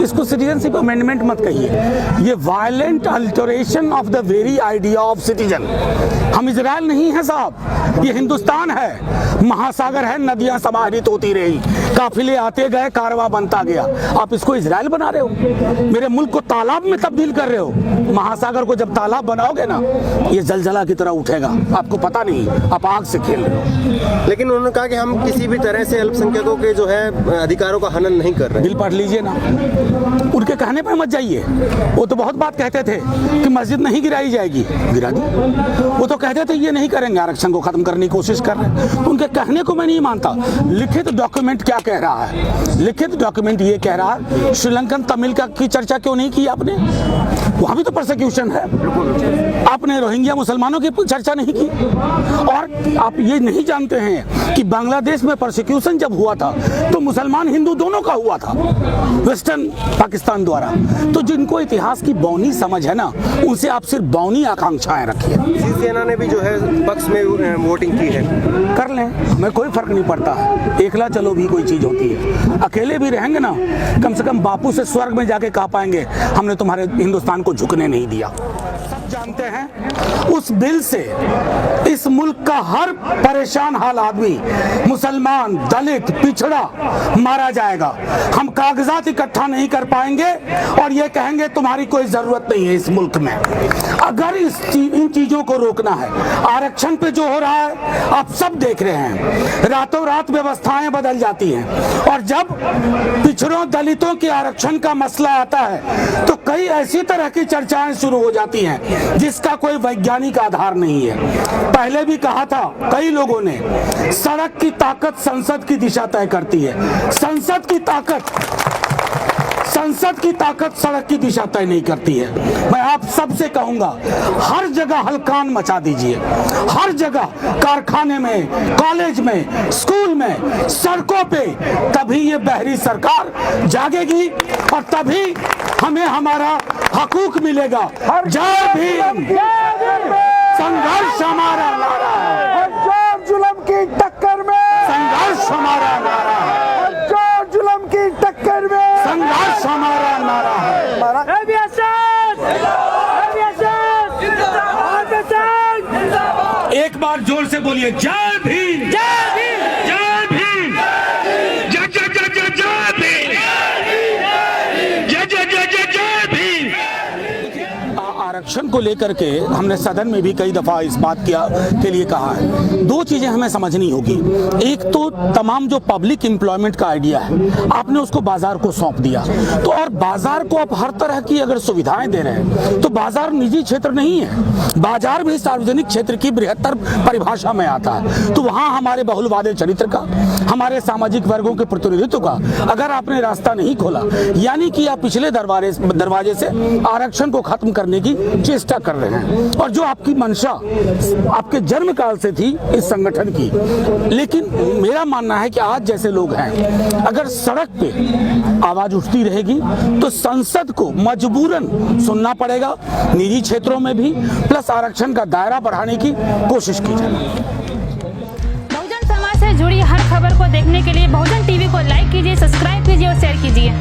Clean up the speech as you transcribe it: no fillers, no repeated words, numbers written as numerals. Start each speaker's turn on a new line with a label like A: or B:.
A: इसको citizenship amendment मत कहिए, ये violent alteration of the very idea of citizen. हम इजराइल नहीं है साहब, ये हिंदुस्तान है, महासागर है, नदियां समाहित होती रही, काफिले आते गए, कारवां बनता गया। आप इसको इजराइल बना रहे हो, मेरे मुल्क को तालाब में तब्दील कर रहे हो। महासागर को जब तालाब बनाओगे ना, ये जलजला की तरह उठेगा, आपको पता नहीं, आप आग से खेल रहे हो।
B: लेकिन उन्होंने कहा कि हम किसी भी तरह से अल्पसंख्यकों के जो है अधिकारों का हनन नहीं कर रहे।
A: बिल पढ़ लीजिए ना, उनके कहने पर मत जाइए। वो तो बहुत बात कहते थे कि मस्जिद नहीं गिराई जाएगी, गिरा दी। वो तो कहते थे ये नहीं करेंगे, आरक्षण को खत्म करने की कोशिश कर रहे हैं। उनके कहने को मैं नहीं मानता। लिखित डॉक्यूमेंट क्या कह रहा है? लिखित डॉक्यूमेंट ये कह रहा है, श्रीलंकन तमिल की चर्चा क्यों नहीं की आपने? वहां भी तो प्रोसिक्यूशन है। आपने रोहिंग्या मुसलमानों की चर्चा नहीं की। और आप ये नहीं जानते हैं कि बांग्लादेश में प्रोसिक्यूशन जब हुआ था तो मुसलमान हिंदू दोनों का हुआ था, वेस्टर्न पाकिस्तान द्वारा। तो जिनको इतिहास की बौनी समझ है ना, उनसे आप सिर्फ बौनी आकांक्षाएं रखिए।
B: शिवसेना ने भी जो है पक्ष में वोटिंग की है।
A: कर लें, मैं कोई फर्क नहीं पड़ता। एकला चलो भी कोई चीज होती है, अकेले भी रहेंगे ना, कम से कम बापू से स्वर्ग में जाके कह पाएंगे हमने तुम्हारे हिंदुस्तान को झुकने नहीं दिया। सब जानते हैं उस बिल से इस मुल्क का हर परेशान हाल आदमी, मुसलमान, दलित, पिछड़ा मारा जाएगा। हम कागजात इकट्ठा नहीं कर पाएंगे और ये कहेंगे तुम्हारी कोई जरूरत नहीं है इस मुल्क में। अगर इन चीजों को रोकना है, आरक्षण पे जो हो रहा है आप सब देख रहे हैं, रातों रात व्यवस्थाएं बदल जाती हैं। और जब पिछड़ों, दलितों के आरक्षण का मसला आता है तो कई ऐसी तरह की चर्चाएं शुरू हो जाती हैं जिसका कोई वैज्ञानिक आधार नहीं है। पहले भी कहा था कई लोगों ने, सड़क की ताकत संसद की दिशा तय करती है। संसद की ताकत सड़क की दिशा तय नहीं करती है। मैं आप सबसे कहूंगा, हर जगह हलकान मचा दीजिए, हर जगह, कारखाने में, कॉलेज में, स्कूल में, सड़कों पे, तभी ये बहरी सरकार जागेगी और तभी हमें हमारा हकूक मिलेगा। जय भीम, संघर्ष हमारा नारा है,
C: जुल्म की टक्कर में
A: संघर्ष हमारा नारा है,
C: जुल्म की टक्कर में
A: संघर्ष हमारा नारा है। एक बार जोर से बोलिए, जय भीम, जय भीम, जय भीम, जय जय जय जय जय भीम, जय जय जय जय जय भीम। आरक्षण को लेकर के हमने सदन में भी कई दफा इस बात के लिए कहा है। दो चीजें हमें समझनी होगी। एक तो तमाम जो पब्लिक एम्प्लॉयमेंट का आइडिया है, आपने उसको बाजार को सौंप दिया, तो और बाजार को आप हर तरह की अगर सुविधाएं दे रहे हैं तो बाजार निजी क्षेत्र नहीं है, बाजार भी सार्वजनिक क्षेत्र की बृहत्तर परिभाषा में आता है। तो वहां हमारे बहुलवादी चरित्र का, हमारे सामाजिक वर्गों के प्रतिनिधित्व का अगर आपने रास्ता नहीं खोला, यानी कि आप पिछले दरवाजे से आरक्षण को खत्म करने की चेष्टा कर रहे हैं। और जो आपकी मंशा आपके जन्म काल से थी इस संगठन की, लेकिन मेरा मानना है कि आज जैसे लोग हैं, अगर सड़क पे आवाज उठती रहेगी तो संसद को मजबूरन सुनना पड़ेगा, निजी क्षेत्रों में भी, प्लस आरक्षण का दायरा बढ़ाने की कोशिश की जाए।
D: बहुजन समाज से जुड़ी हर खबर को देखने के लिए बहुजन टीवी को लाइक कीजिए, सब्सक्राइब कीजिए और शेयर कीजिए।